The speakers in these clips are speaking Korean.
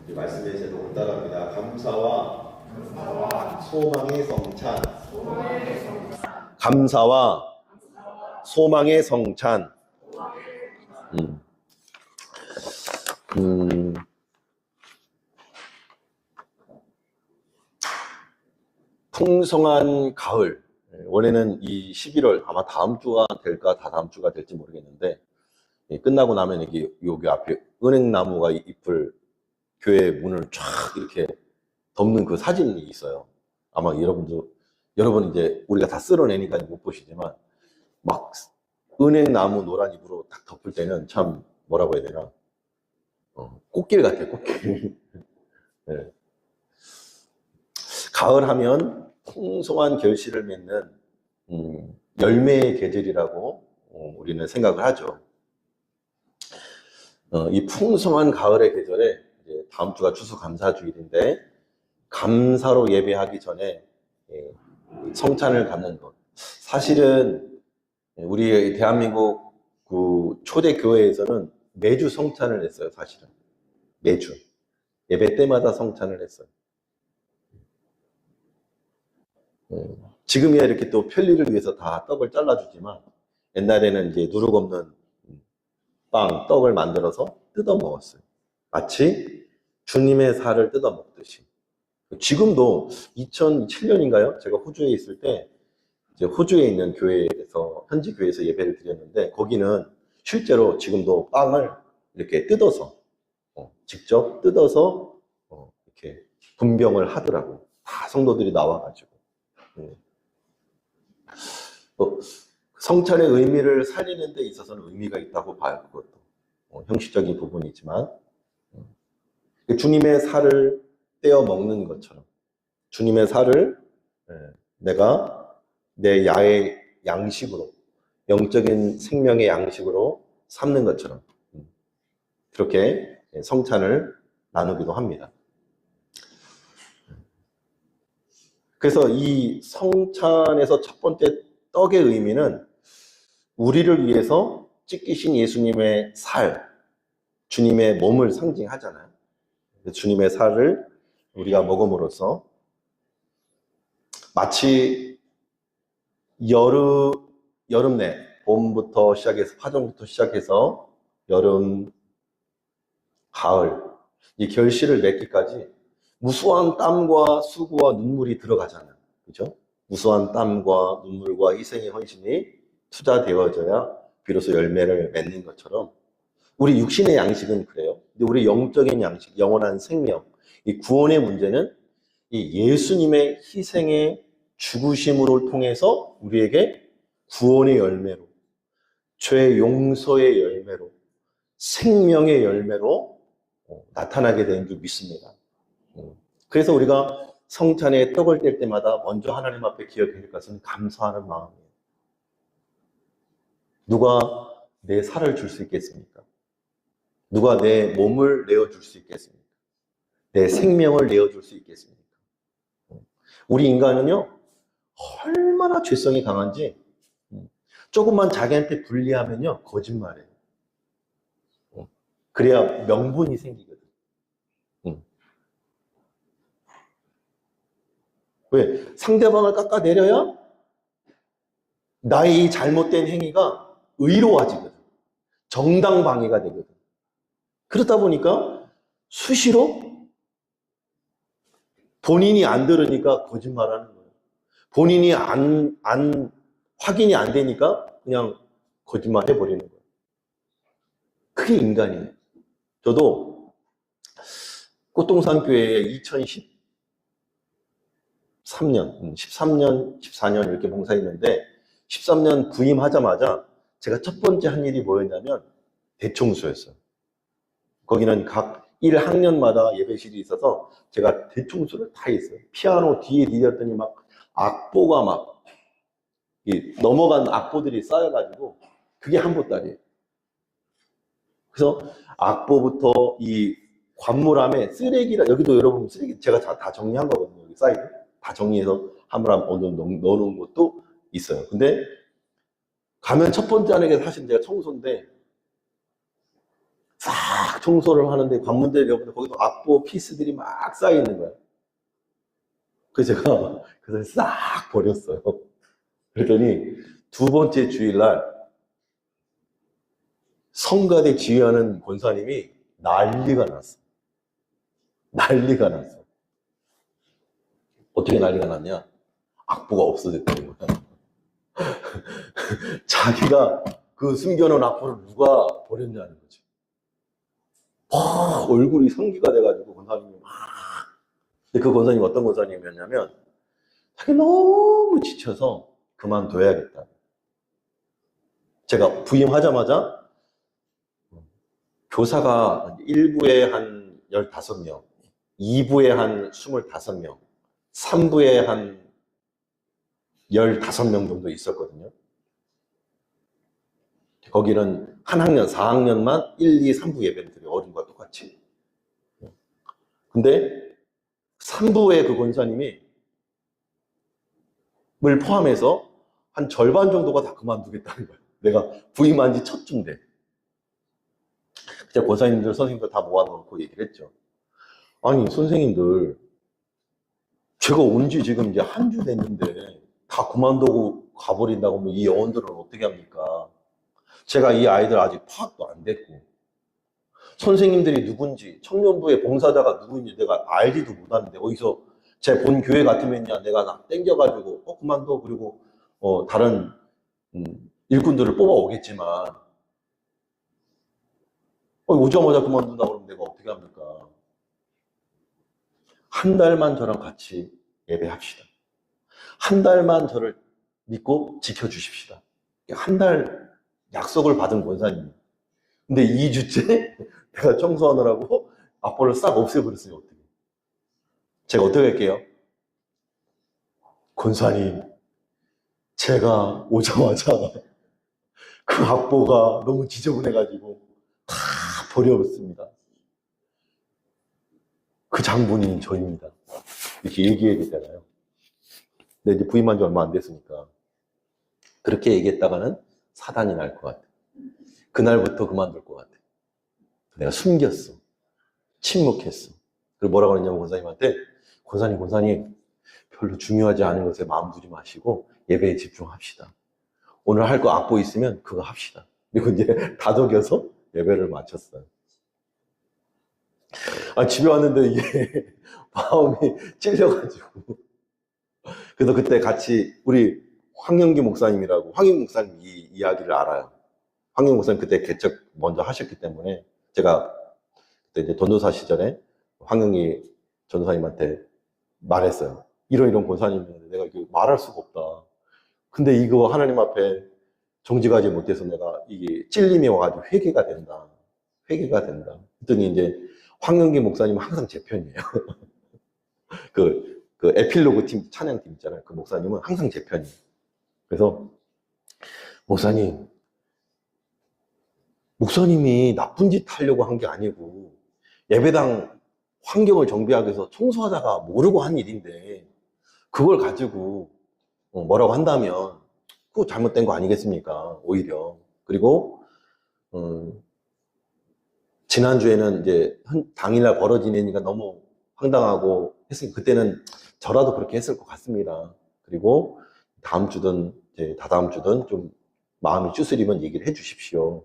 이 말씀의 제목을 따라합니다. 감사와 소망의 성찬. 감사와 소망의 성찬. 풍성한 가을. 원래는 이 11월 아마 다음 주가 될까 다다음 주가 될지 모르겠는데, 끝나고 나면 여기 앞에 은행나무가 잎을 교회 문을 쫙 이렇게 덮는 그 사진이 있어요. 아마 여러분 이제 우리가 다 쓸어내니까 못 보시지만, 막 은행나무 노란 잎으로 딱 덮을 때는 참 뭐라고 해야 되나, 꽃길 같아요, 꽃길. 네. 가을 하면 풍성한 결실을 맺는 열매의 계절이라고 우리는 생각을 하죠. 이 풍성한 가을의 계절에 이제 다음 주가 추수감사주일인데, 감사로 예배하기 전에 성찬을 갖는 것. 사실은 우리 대한민국 그 초대 교회에서는 매주 성찬을 했어요. 사실은 매주 예배 때마다 성찬을 했어요. 지금이야 이렇게 또 편리를 위해서 다 떡을 잘라주지만, 옛날에는 이제 누룩 없는 떡을 만들어서 뜯어 먹었어요. 마치 주님의 살을 뜯어 먹듯이. 지금도 2007년인가요? 제가 호주에 있을 때 이제 호주에 있는 교회에서, 현지 교회에서 예배를 드렸는데, 거기는 실제로 지금도 빵을 이렇게 뜯어서 직접 뜯어서 이렇게 분병을 하더라고요. 다 성도들이 나와가지고. 성찬의 의미를 살리는 데 있어서는 의미가 있다고 봐요. 그것도 형식적인 부분이지만, 주님의 살을 떼어 먹는 것처럼, 주님의 살을 내가 내 야의 양식으로, 영적인 생명의 양식으로 삼는 것처럼 그렇게 성찬을 나누기도 합니다. 그래서 이 성찬에서 첫 번째 떡의 의미는 우리를 위해서 찢기신 예수님의 살, 주님의 몸을 상징하잖아요. 주님의 살을 우리가 먹음으로써 마치 여름 내, 봄부터 시작해서, 파종부터 시작해서 여름, 가을, 이 결실을 맺기까지 무수한 땀과 수고와 눈물이 들어가잖아요. 그죠? 무수한 땀과 눈물과 희생의 헌신이 투자되어져야 비로소 열매를 맺는 것처럼, 우리 육신의 양식은 그래요. 근데 우리 영적인 양식, 영원한 생명, 이 구원의 문제는 이 예수님의 희생의 죽으심으로 통해서 우리에게 구원의 열매로, 죄 용서의 열매로, 생명의 열매로 나타나게 되는 줄 믿습니다. 그래서 우리가 성찬에 떡을 뗄 때마다 먼저 하나님 앞에 기억해야 할 것은 감사하는 마음이에요. 누가 내 살을 줄 수 있겠습니까? 누가 내 몸을 내어줄 수 있겠습니까? 내 생명을 내어줄 수 있겠습니까? 우리 인간은요, 얼마나 죄성이 강한지, 조금만 자기한테 불리하면요, 거짓말해요. 그래야 명분이 생기거든. 왜? 상대방을 깎아내려야 나의 이 잘못된 행위가 의로워지거든. 정당방위가 되거든. 그렇다 보니까 수시로 본인이 안 들으니까 거짓말하는 거예요. 본인이 확인이 안 되니까 그냥 거짓말 해버리는 거예요. 그게 인간이에요. 저도 꽃동산 교회에 13년, 14년 이렇게 봉사했는데, 13년 부임하자마자 제가 첫 번째 한 일이 뭐였냐면 대청소였어요. 거기는 각 1학년마다 예배실이 있어서 제가 대청소를 다 했어요. 피아노 뒤에 디뎠더니 막 악보가 막 넘어간 악보들이 쌓여가지고, 그게 한 보따리예요. 그래서 악보부터 이 관물함에 쓰레기라, 여기도 여러분 쓰레기 제가 다 정리한 거거든요. 여기 사이드 다 정리해서 한물함 넣어놓은 것도 있어요. 근데 가면 첫 번째 하는 게 사실 제가 청소인데, 싹 청소를 하는데 관문대를 여는데 거기서 악보 피스들이 막 쌓여 있는 거야. 그래서 제가 그걸 싹 버렸어요. 그랬더니 두 번째 주일날 성가대 지휘하는 권사님이 난리가 났어. 난리가 났어. 어떻게 난리가 났냐? 악보가 없어졌다는 거야. 자기가 그 숨겨놓은 악보를 누가 버렸냐는 거지. 얼굴이 성기가 돼가지고 권사님이 막. 근데 그 권사님이 어떤 권사님이었냐면 자기 너무 지쳐서 그만둬야겠다. 제가 부임하자마자 교사가 1부에 한 15명, 2부에 한 25명, 3부에 한 15명 정도 있었거든요. 거기는 한 학년, 4학년만 1, 2, 3부 예배를 드려요. 어른과 똑같이. 근데 3부의 그 권사님이 을 포함해서 한 절반 정도가 다 그만두겠다는 거예요. 내가 부임한 지 첫 주인데. 그때 권사님들, 선생님들 다 모아놓고 얘기를 했죠. 아니, 선생님들, 제가 온 지 지금 이제 한 주 됐는데 다 그만두고 가버린다고 하면 이 영혼들은 어떻게 합니까? 제가 이 아이들 아직 파악도 안 됐고, 선생님들이 누군지, 청년부의 봉사자가 누구인지 내가 알지도 못하는데, 어디서 제 본 교회 같으면요, 내가 다 땡겨가지고, 그만둬. 그리고, 다른, 일꾼들을 뽑아오겠지만, 오자마자 그만둔다 그러면 내가 어떻게 합니까? 한 달만 저랑 같이 예배합시다. 한 달만 저를 믿고 지켜주십시다. 한 달 약속을 받은 권사님. 근데 2주째 내가 청소하느라고 악보를 싹 없애버렸어요. 어떻게? 제가 어떻게 할게요? 권사님, 제가 오자마자 그 악보가 너무 지저분해가지고 다 버려버렸습니다. 그 장본인은 저입니다. 이렇게 얘기해야 되잖아요. 근데 이제 부임한 지 얼마 안 됐으니까 그렇게 얘기했다가는 사단이 날 것 같아. 그날부터 그만둘 것 같아. 내가 숨겼어. 침묵했어. 그리고 뭐라고 그랬냐면 권사님한테, 권사님 별로 중요하지 않은 것에 마음 두지 마시고 예배에 집중합시다. 오늘 할 거 악보 있으면 그거 합시다. 그리고 이제 다독여서 예배를 마쳤어요. 집에 왔는데 이게 마음이 찔려가지고. 그래서 그때 같이 우리 황영기 목사님이라고, 황영 목사님 이 이야기를 알아요. 황영 목사님 그때 개척 먼저 하셨기 때문에 제가 그때 이제 전도사 시절에 황영기 전도사님한테 말했어요. 이런 권사님인데 내가 이거 말할 수가 없다. 근데 이거 하나님 앞에 정직하지 못해서 내가 이게 찔림이 와가지고 회개가 된다. 회개가 된다. 그랬더니 이제 황영기 목사님은 항상 제 편이에요. 그 에필로그 팀, 찬양팀 있잖아요. 그 목사님은 항상 제 편이에요. 그래서 목사님이 나쁜 짓 하려고 한 게 아니고 예배당 환경을 정비하기 위해서 청소하다가 모르고 한 일인데 그걸 가지고 뭐라고 한다면 그거 잘못된 거 아니겠습니까? 오히려. 그리고 지난주에는 이제 당일날 벌어진 일이니까 너무 황당하고 했으니 그때는 저라도 그렇게 했을 것 같습니다. 그리고 다음 주든 이제 다다음 주든 좀 마음이 쭈스리면 얘기를 해 주십시오.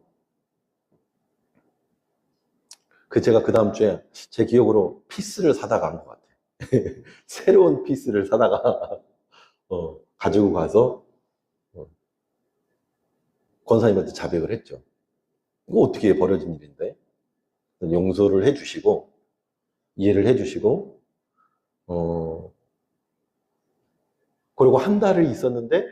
제가 그 다음 주에 제 기억으로 피스를 사다가 한 것 같아요. 새로운 피스를 사다가 가지고 가서 권사님한테 자백을 했죠. 이거 어떻게 벌어진 일인데? 용서를 해주시고 이해를 해주시고 그리고 한 달을 있었는데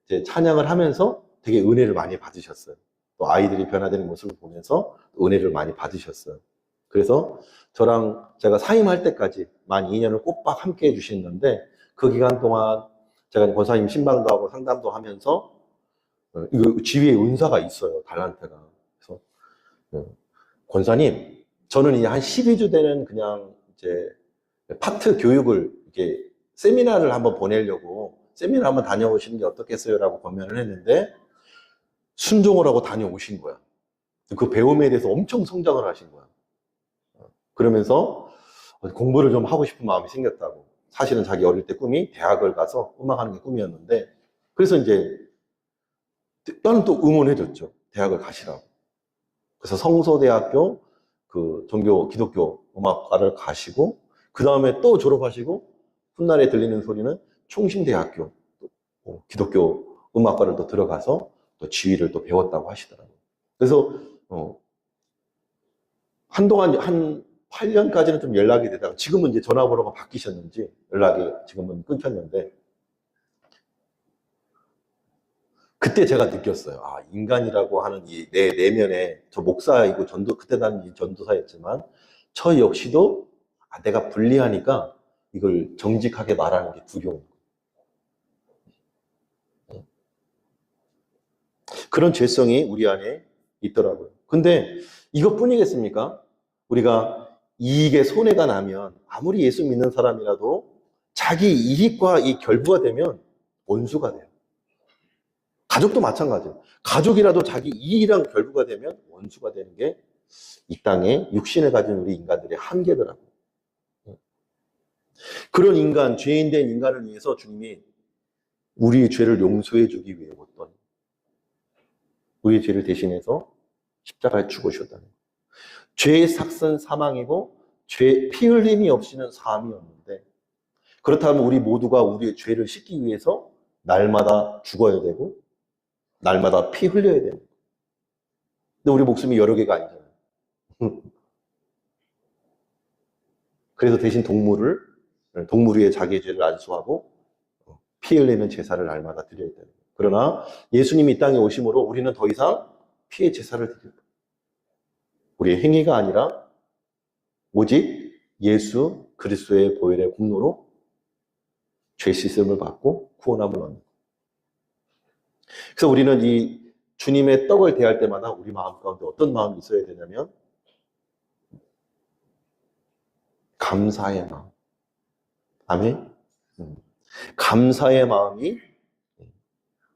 이제 찬양을 하면서 되게 은혜를 많이 받으셨어요. 또 아이들이 변화되는 모습을 보면서 은혜를 많이 받으셨어요. 그래서 저랑 제가 사임할 때까지 만 2년을 꼬박 함께 해주셨는데 그 기간 동안 제가 권사님 신방도 하고 상담도 하면서 이거 지위의 은사가 있어요. 달란트가. 그래서 권사님, 저는 이제 한 12주 되는 그냥 이제 파트 교육을 이렇게 세미나를 한번 보내려고 세미나 한번 다녀오시는 게 어떻겠어요? 라고 권면을 했는데 순종을 하고 다녀오신 거야. 그 배움에 대해서 엄청 성장을 하신 거야. 그러면서 공부를 좀 하고 싶은 마음이 생겼다고. 사실은 자기 어릴 때 꿈이 대학을 가서 음악하는 게 꿈이었는데, 그래서 이제 나는 또 응원해줬죠. 대학을 가시라고. 그래서 성서대학교 그 종교 기독교 음악과를 가시고, 그 다음에 또 졸업하시고, 훗날에 들리는 소리는 총신대학교 기독교 음악과를 또 들어가서 또 지휘를 또 배웠다고 하시더라고요. 그래서 한동안 한 8년까지는 좀 연락이 되다가 지금은 이제 전화번호가 바뀌셨는지 연락이 지금은 끊겼는데, 그때 제가 느꼈어요. 아, 인간이라고 하는 이 내 내면에, 저 목사이고 그때 나는 전도사였지만 저 역시도 내가 불리하니까 이걸 정직하게 말하는 게 두려운 거예요. 그런 죄성이 우리 안에 있더라고요. 근데 이것뿐이겠습니까? 우리가 이익에 손해가 나면 아무리 예수 믿는 사람이라도 자기 이익과 이 결부가 되면 원수가 돼요. 가족도 마찬가지예요. 가족이라도 자기 이익이랑 결부가 되면 원수가 되는 게 이 땅에 육신을 가진 우리 인간들의 한계더라고요. 그런 인간, 죄인된 인간을 위해서 주님이 우리의 죄를 용서해 주기 위해 어떤 우리의 죄를 대신해서 십자가에 죽으셨다는 거예요. 죄의 삭은 사망이고 피 흘림이 없이는 사함이 없는데, 그렇다면 우리 모두가 우리의 죄를 씻기 위해서 날마다 죽어야 되고 날마다 피 흘려야 되는 거예요. 근데 우리 목숨이 여러 개가 아니잖아요. 그래서 대신 동물 위에 자기의 죄를 안수하고 피 흘리는 제사를 날마다 드려야 되는 거예요. 그러나 예수님이 이 땅에 오심으로 우리는 더 이상 피의 제사를 드릴 거예요. 우리의 행위가 아니라 오직 예수 그리스도의 보혈의 공로로 죄 씻음을 받고 구원함을 얻는 거예요. 그래서 우리는 이 주님의 떡을 대할 때마다 우리 마음 가운데 어떤 마음이 있어야 되냐면 감사의 마음. 아멘. 감사의 마음이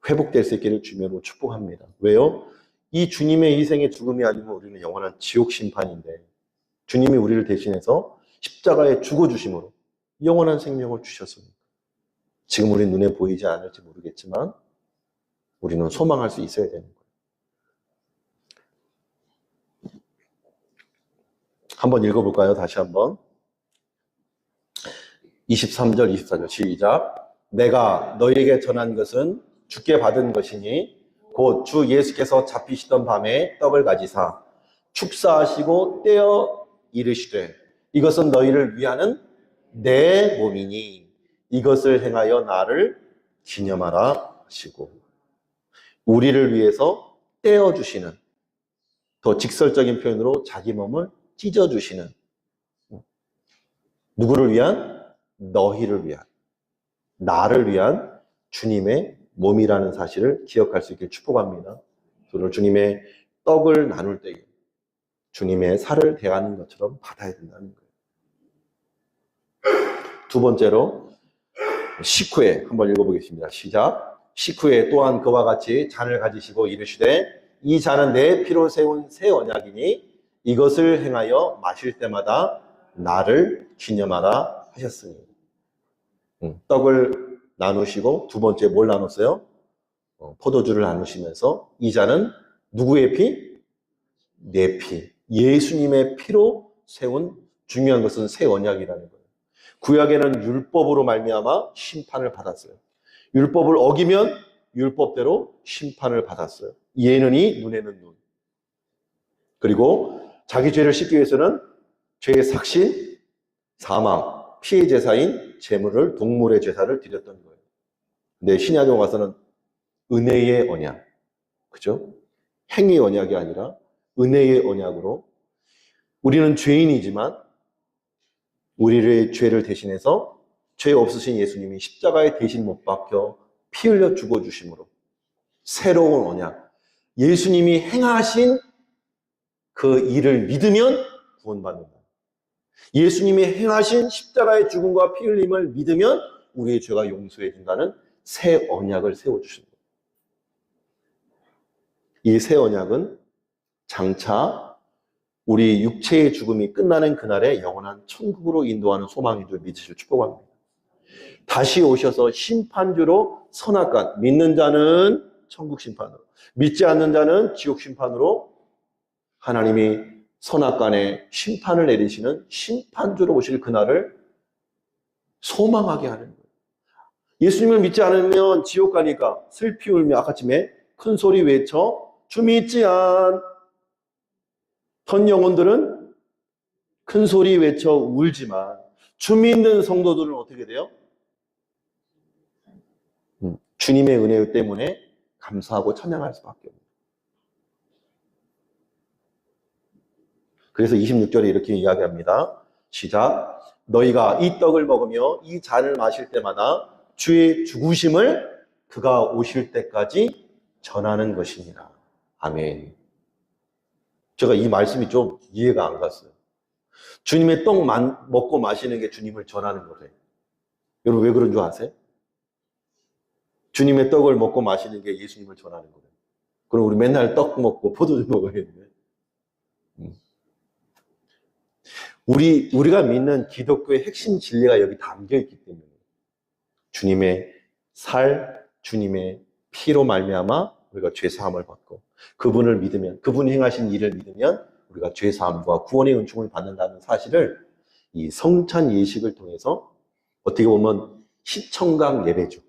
회복될 수 있기를 주님으로 축복합니다. 왜요? 이 주님의 희생의 죽음이 아니면 우리는 영원한 지옥 심판인데, 주님이 우리를 대신해서 십자가에 죽어주심으로 영원한 생명을 주셨습니다. 지금 우리 눈에 보이지 않을지 모르겠지만 우리는 소망할 수 있어야 되는 거예요. 한번 읽어볼까요? 다시 한번. 23절, 24절 시작. 내가 너희에게 전한 것은 주께 받은 것이니 곧 주 예수께서 잡히시던 밤에 떡을 가지사 축사하시고 떼어 이르시되 이것은 너희를 위하는 내 몸이니 이것을 행하여 나를 기념하라 하시고, 우리를 위해서 떼어주시는, 더 직설적인 표현으로 자기 몸을 찢어주시는, 누구를 위한? 너희를 위한, 나를 위한 주님의 몸이라는 사실을 기억할 수 있길 축복합니다. 오늘 주님의 떡을 나눌 때 주님의 살을 대하는 것처럼 받아야 된다는 거예요. 두 번째로 식후에 한번 읽어보겠습니다. 시작. 식후에 또한 그와 같이 잔을 가지시고 이르시되 이 잔은 내 피로 세운 새 언약이니 이것을 행하여 마실 때마다 나를 기념하라 하셨으니. 떡을 나누시고 두 번째 뭘 나눴어요? 포도주를 나누시면서 이 잔은 누구의 피? 내 피. 예수님의 피로 세운, 중요한 것은 새 언약이라는 거예요. 구약에는 율법으로 말미암아 심판을 받았어요. 율법을 어기면 율법대로 심판을 받았어요. 이에는 이, 눈에는 눈. 그리고 자기 죄를 씻기 위해서는 죄의 삭신, 사망, 피의 제사인 제물을, 동물의 제사를 드렸던 거예요. 근데 신약에 와서는 은혜의 언약, 그죠? 행위 언약이 아니라 은혜의 언약으로 우리는 죄인이지만 우리의 죄를 대신해서 죄 없으신 예수님이 십자가에 대신 못 박혀 피 흘려 죽어주심으로 새로운 언약, 예수님이 행하신 그 일을 믿으면 구원받는다. 예수님이 행하신 십자가의 죽음과 피 흘림을 믿으면 우리의 죄가 용서해진다는 새 언약을 세워주십니다. 이 새 언약은 장차 우리 육체의 죽음이 끝나는 그날에 영원한 천국으로 인도하는 소망인 줄 믿으실 축복합니다. 다시 오셔서 심판주로 선악간, 믿는 자는 천국 심판으로, 믿지 않는 자는 지옥 심판으로 하나님이 선악간에 심판을 내리시는 심판주로 오실 그날을 소망하게 하는 거예요. 예수님을 믿지 않으면 지옥 가니까 슬피 울며 아까쯤에 큰 소리 외쳐 주 믿지 않던 영혼들은 큰 소리 외쳐 울지만 주 믿는 성도들은 어떻게 돼요? 주님의 은혜 때문에 감사하고 찬양할 수밖에 없어요. 그래서 26절에 이렇게 이야기합니다. 시작. 너희가 이 떡을 먹으며 이 잔을 마실 때마다 주의 죽으심을 그가 오실 때까지 전하는 것이니라. 아멘. 제가 이 말씀이 좀 이해가 안 갔어요. 주님의 떡 먹고 마시는 게 주님을 전하는 거래요. 여러분 왜 그런 줄 아세요? 주님의 떡을 먹고 마시는 게 예수님을 전하는 거래요. 그럼 우리 맨날 떡 먹고 포도주 먹어야겠네. 우리가 믿는 기독교의 핵심 진리가 여기 담겨 있기 때문에 주님의 살, 주님의 피로 말미암아 우리가 죄 사함을 받고 그분을 믿으면, 그분이 행하신 일을 믿으면 우리가 죄 사함과 구원의 은총을 받는다는 사실을 이 성찬 예식을 통해서 어떻게 보면 시청각 예배죠.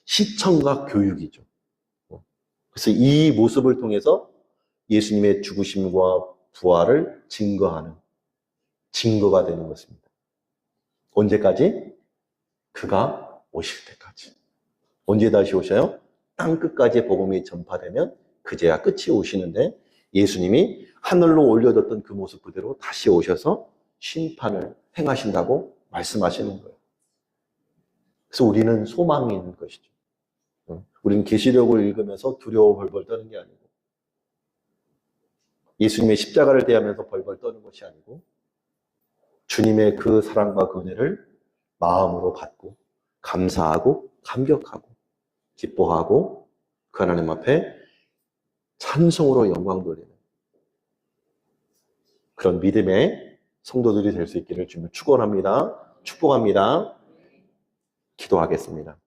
시청각 교육이죠. 그래서 이 모습을 통해서 예수님의 죽으심과 부활을 증거하는 증거가 되는 것입니다. 언제까지? 그가 오실 때까지. 언제 다시 오셔요? 땅 끝까지 복음이 전파되면 그제야 끝이 오시는데 예수님이 하늘로 올려졌던 그 모습 그대로 다시 오셔서 심판을 행하신다고 말씀하시는 거예요. 그래서 우리는 소망이 있는 것이죠. 우리는 계시록을 읽으면서 두려워 벌벌 떠는 게 아니고 예수님의 십자가를 대하면서 벌벌 떠는 것이 아니고 주님의 그 사랑과 그 은혜를 마음으로 받고 감사하고 감격하고 기뻐하고 그 하나님 앞에 찬송으로 영광 돌리는 그런 믿음의 성도들이 될 수 있기를 주님을 축원합니다. 축복합니다. 기도하겠습니다.